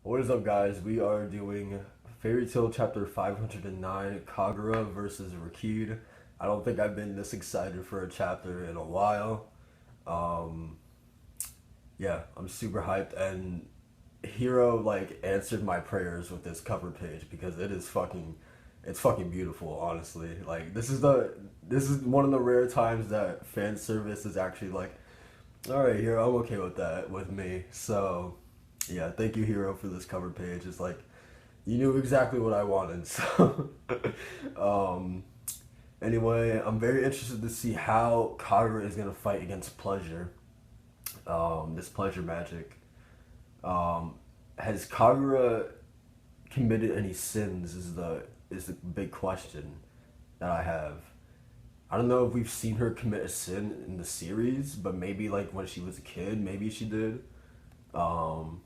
What is up, guys? We are doing Fairy Tale Chapter 509, Kagura versus Rakid. I don't think I've been this excited for a chapter in a while. Um, yeah, I'm super hyped, and Hero answered my prayers with this cover page because it's fucking beautiful. Honestly, this is one of the rare times that fan service is actually all right, Hero, I'm okay with that with me. So yeah, thank you, Hero, for this cover page. It's like you knew exactly what I wanted. So, um, anyway, I'm very interested to see how Kagura is gonna fight against pleasure. This pleasure magic. Um, has Kagura committed any sins? Is the big question that I have. I don't know if we've seen her commit a sin in the series, but maybe like when she was a kid, maybe she did. Um,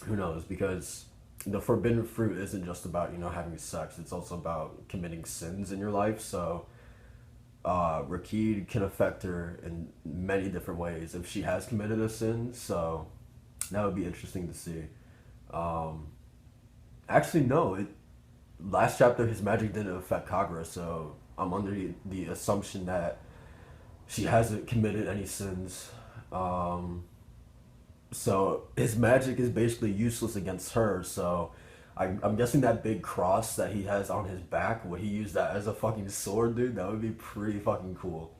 who knows? Because the forbidden fruit isn't just about having sex; it's also about committing sins in your life. So Rakid can affect her in many different ways if she has committed a sin. So that would be interesting to see. Um, actually, no. Last chapter his magic didn't affect Kagura, so I'm under the assumption that she hasn't committed any sins. Um, So his magic is basically useless against her. So I'm guessing that big cross that he has on his back, would he use that as a fucking sword, dude? That would be pretty fucking cool.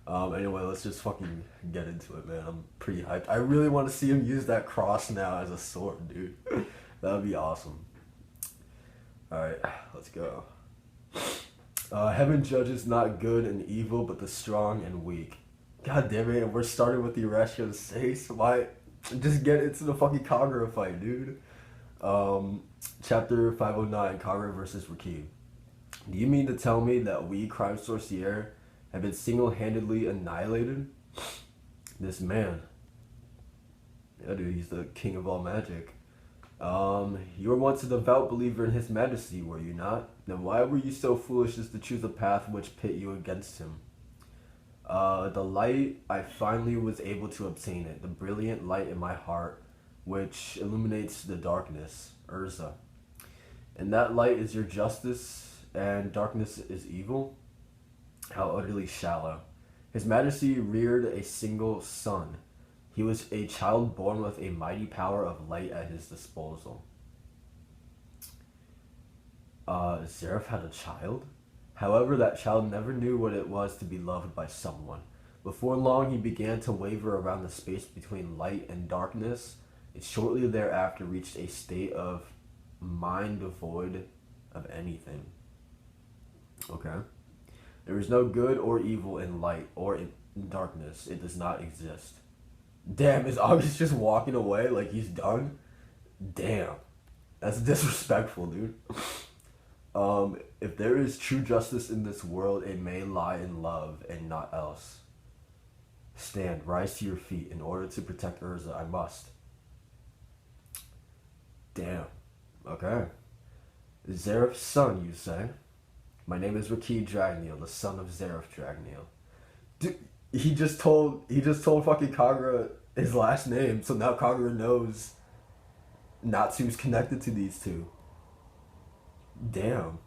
Anyway, let's just fucking get into it, man. I'm pretty hyped. I really want to see him use that cross now as a sword, dude. That would be awesome. Alright, let's go. Heaven judges not good and evil, but the strong and weak. God damn it, we're starting with the Irrational Sace. Why? Just get into the fucking Kagura fight, dude. Um, Chapter 509, Kagura versus Rakib. Do you mean to tell me that we, Crime Sorcier, have been single-handedly annihilated? This man. Yeah, dude, he's the king of all magic. You were once a devout believer in his majesty, were you not? Then why were you so foolish as to choose a path which pit you against him? The light, I finally was able to obtain it. The brilliant light in my heart, which illuminates the darkness, Urza. And that light is your justice, and darkness is evil? How utterly shallow. His Majesty reared a single son. He was a child born with a mighty power of light at his disposal. Seraph had a child? However, that child never knew what it was to be loved by someone. Before long, he began to waver around the space between light and darkness, and shortly thereafter reached a state of mind devoid of anything. Okay? There is no good or evil in light or in darkness. It does not exist. Damn, is August just walking away like he's done? Damn. That's disrespectful, dude. If there is true justice in this world, it may lie in love and not else. Stand, rise to your feet. In order to protect Urza, I must. Damn. Okay. Zeraph's son, you say? My name is Rakid Dragneel, the son of Zeraph Dragneel. Dude, he just told fucking Kagura his last name, so now Kagura knows Natsu's connected to these two. Damn.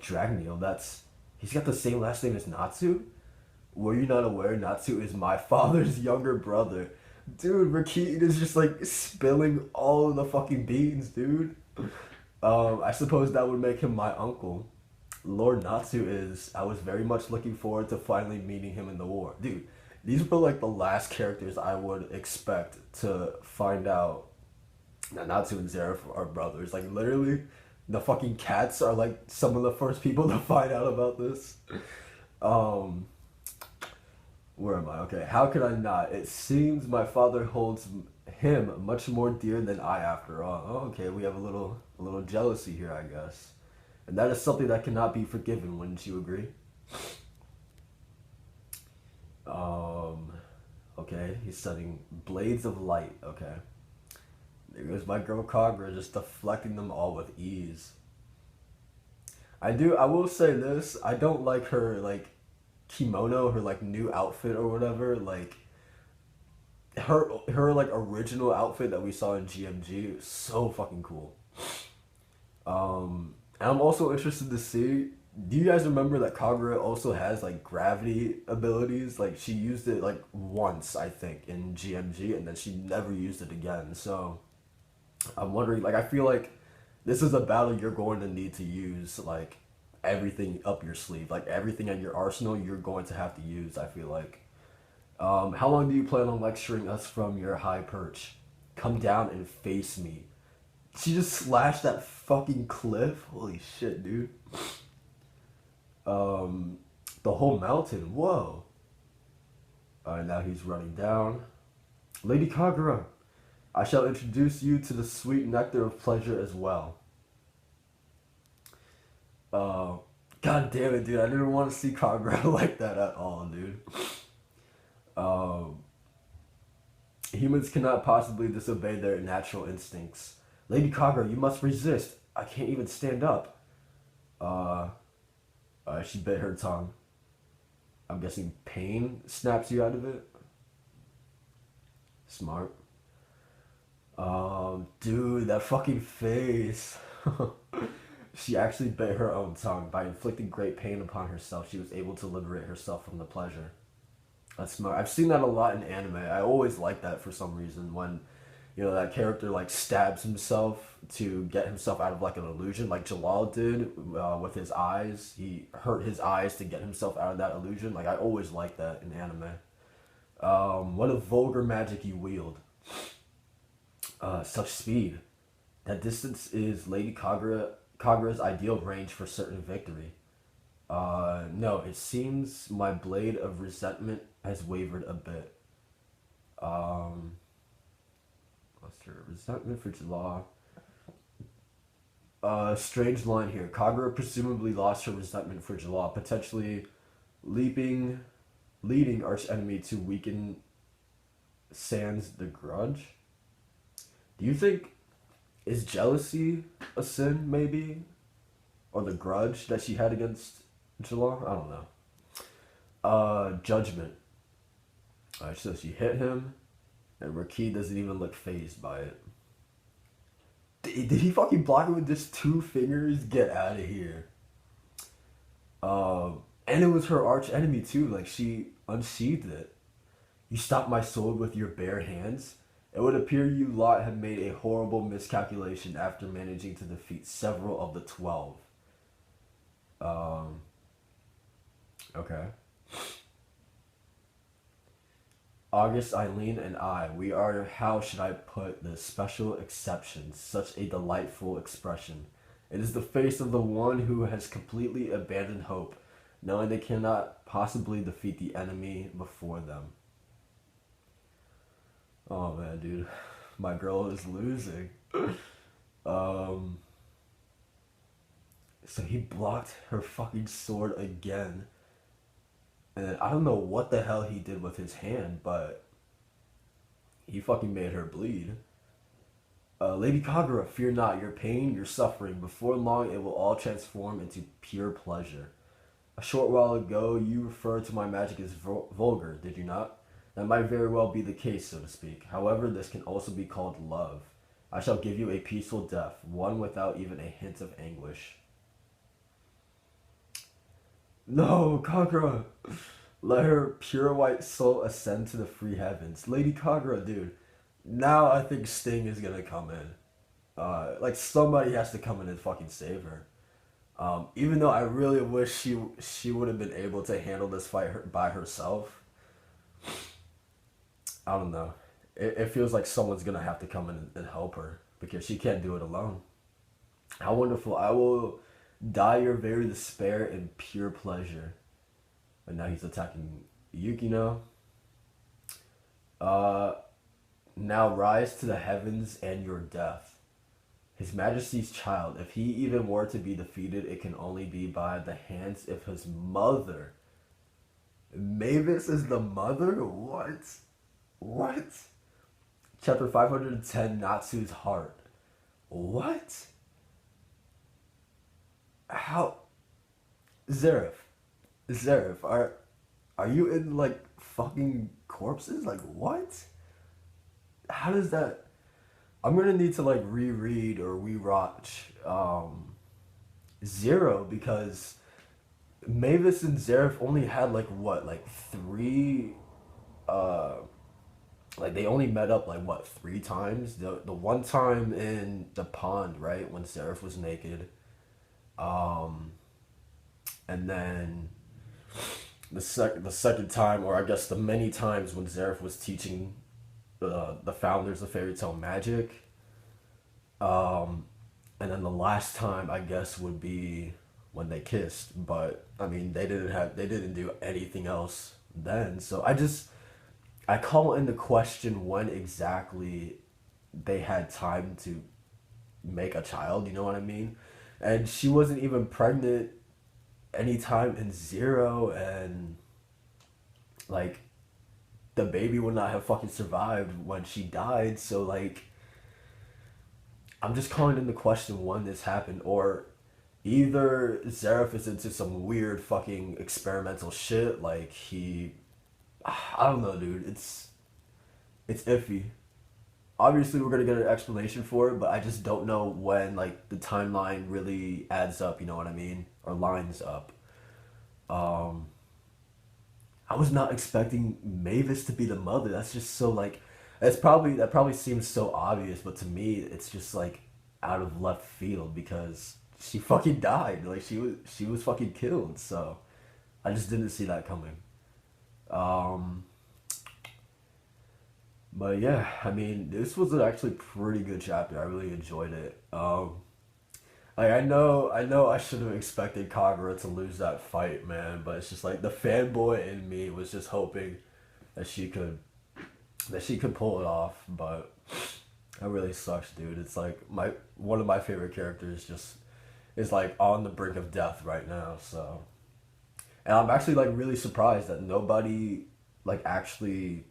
Dragneel, that's he's got the same last name as Natsu? Were you not aware Natsu is my father's younger brother? Dude, Rakid is just spilling all of the fucking beans, dude. I suppose that would make him my uncle. Lord Natsu is. I was very much looking forward to finally meeting him in the war. Dude, these were the last characters I would expect to find out that Natsu and Zeref are brothers. Like, literally, the fucking cats are some of the first people to find out about this. Um, where am I? Okay, how could I not? It seems my father holds him much more dear than I, after all. Oh, okay, we have a little jealousy here, I guess, and that is something that cannot be forgiven. Wouldn't you agree? Um, okay, he's studying blades of light. Okay, there goes my girl Kagura, just deflecting them all with ease. I do. I will say this. I don't like her kimono, her new outfit or whatever. her like original outfit that we saw in GMG is so fucking cool. And I'm also interested to see. Do you guys remember that Kagura also has like gravity abilities? Like she used it like once, I think, in GMG, and then she never used it again. So I'm wondering, like, I feel like this is a battle you're going to need to use like everything up your sleeve, like everything at your arsenal. You're going to have to use. I feel like. How long do you plan on lecturing us from your high perch? Come down and face me. She just slashed that fucking cliff. Holy shit, dude. Um, the whole mountain. Whoa. Alright, now he's running down. Lady Kagura, I shall introduce you to the sweet nectar of pleasure as well. Uh, God damn it, dude. I didn't want to see Kagura like that at all, dude. Um, Humans cannot possibly disobey their natural instincts. Lady Kagura, you must resist. I can't even stand up. Uh, she bit her tongue. I'm guessing pain snaps you out of it. Smart. Dude, that fucking face. She actually bit her own tongue. By inflicting great pain upon herself, she was able to liberate herself from the pleasure. That's smart. I've seen that a lot in anime. I always like that for some reason when, that character like stabs himself to get himself out of like an illusion, like Jalal did with his eyes. He hurt his eyes to get himself out of that illusion. Like I always like that in anime. What a vulgar magic you wield. Such speed. That distance is Lady Kagura's ideal range for certain victory. No, it seems my blade of resentment has wavered a bit. Lost her resentment for Jalal. Strange line here. Kagura presumably lost her resentment for Jalal, potentially leading arch enemy to weaken sans the grudge. Do you think is jealousy a sin, maybe, or the grudge that she had against Jalal? I don't know. Judgment. Alright, so she hit him, and Raki doesn't even look fazed by it. Did he fucking block it with just 2 fingers? Get out of here. And it was her arch enemy too. Like she unsheathed it. You stopped my sword with your bare hands. It would appear you lot have made a horrible miscalculation after managing to defeat several of the 12. Okay. August, Eileen, and I, we are, how should I put this, special exceptions, such a delightful expression. It is the face of the one who has completely abandoned hope, knowing they cannot possibly defeat the enemy before them. Oh man, dude. My girl is losing. So he blocked her fucking sword again. And I don't know what the hell he did with his hand, but he fucking made her bleed. Lady Kagura, fear not your pain, your suffering. Before long, it will all transform into pure pleasure. A short while ago, you referred to my magic as vulgar, did you not? That might very well be the case, so to speak. However, this can also be called love. I shall give you a peaceful death, one without even a hint of anguish. No, Kagura! Let her pure white soul ascend to the free heavens. Lady Kagura, dude. Now I think Sting is gonna come in. Like somebody has to come in and fucking save her. Even though I really wish she would have been able to handle this fight by herself. I don't know. It feels like someone's gonna have to come in and help her because she can't do it alone. How wonderful. I will die your very despair in pure pleasure. And now he's attacking Yukino. Now rise to the heavens and your death. His Majesty's child, if he even were to be defeated, it can only be by the hands of his mother. Mavis is the mother? What? What? Chapter 510, Natsu's Heart. What? How? Zareth, are you in like fucking corpses? Like what? how does that? I'm gonna need to like reread or rewatch Zero because Mavis and Zareth only had like what, like three, uh like they only met up like what, three times. The one time in the pond, right, when Zareth was naked, um and then the second time, or I guess the many times when Zareth was teaching the founders of fairy tale magic. Um, and then the last time I guess would be when they kissed. But I mean, they didn't do anything else then. So I call into question when exactly they had time to make a child. You know what I mean? And she wasn't even pregnant anytime in Zero, and like the baby would not have fucking survived when she died. So like I'm just calling into question when this happened, or either Zareth is into some weird fucking experimental shit. Like I don't know, dude. It's iffy. Obviously, we're gonna get an explanation for it, but I just don't know when like the timeline really adds up. You know what I mean, or lines up. Um, I was not expecting Mavis to be the mother. That's just so like, that probably seems so obvious, but to me, it's just like out of left field because she fucking died. Like she was fucking killed. So I just didn't see that coming. Um, but yeah, I mean, this was an actually pretty good chapter. I really enjoyed it. Like I know I should have expected Kagura to lose that fight, man. But it's just like the fanboy in me was just hoping that she could pull it off. But that really sucks, dude. It's like my one of my favorite characters just is like on the brink of death right now. So, and I'm actually like really surprised that nobody like actually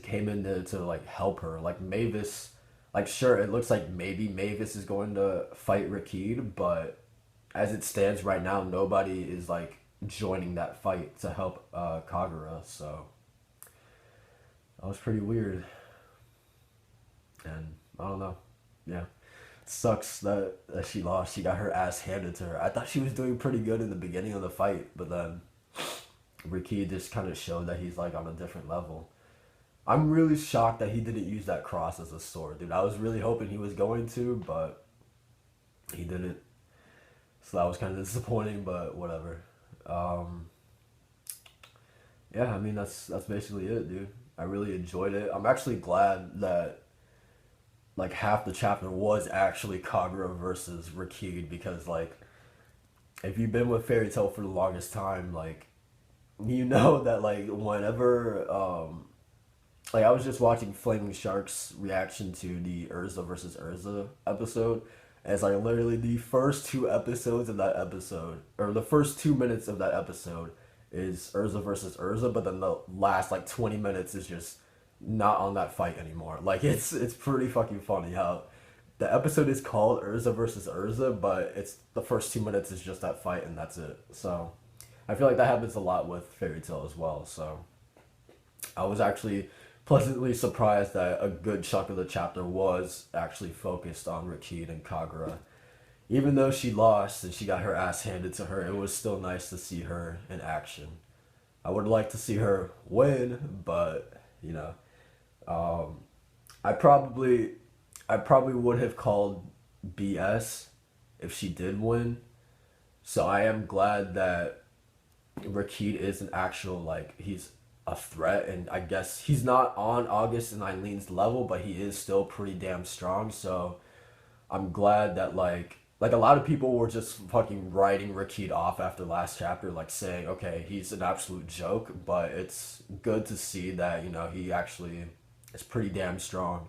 came in to like help her. Like Mavis, like sure it looks like maybe Mavis is going to fight Rakid, but as it stands right now, nobody is like joining that fight to help Kagura. So that was pretty weird, and I don't know. Yeah, it sucks that she lost. She got her ass handed to her. I thought she was doing pretty good in the beginning of the fight, but then Rakid just kind of showed that he's like on a different level. I'm really shocked that he didn't use that cross as a sword, dude. I was really hoping he was going to, but he didn't. So that was kind of disappointing, but whatever. Um, yeah, I mean that's basically it, dude. I really enjoyed it. I'm actually glad that like half the chapter was actually Kagura versus Rakid because like if you've been with Fairy Tail for the longest time, like you know that like whenever like I was just watching Flaming Shark's reaction to the Urza versus Urza episode. And it's like literally the first two episodes of that episode, or the first 2 minutes of that episode, is Urza versus Urza, but then the last like 20 minutes is just not on that fight anymore. Like it's pretty fucking funny how the episode is called Urza versus Urza, but it's the first 2 minutes is just that fight and that's it. So I feel like that happens a lot with Fairy Tail as well. So I was actually pleasantly surprised that a good chunk of the chapter was actually focused on Rakid and Kagura. Even though she lost and she got her ass handed to her, it was still nice to see her in action. I would like to see her win, but you know, um, I probably I probably would have called BS if she did win. So I am glad that Rakid is an actual like he's a threat, and I guess he's not on August and Eileen's level, but he is still pretty damn strong. So I'm glad that like a lot of people were just fucking writing Rakid off after last chapter, like saying, okay, he's an absolute joke, but it's good to see that, you know, he actually is pretty damn strong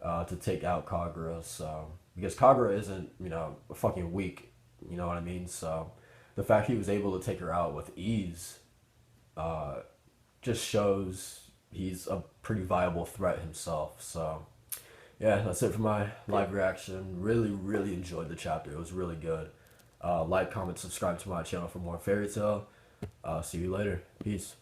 to take out Kagura. So because Kagura isn't, you know, fucking weak, you know what I mean? So the fact he was able to take her out with ease uh, just shows he's a pretty viable threat himself. So yeah, that's it for my live reaction. Really, really enjoyed the chapter. It was really good. Like, comment, subscribe to my channel for more Fairy Tail. See you later. Peace.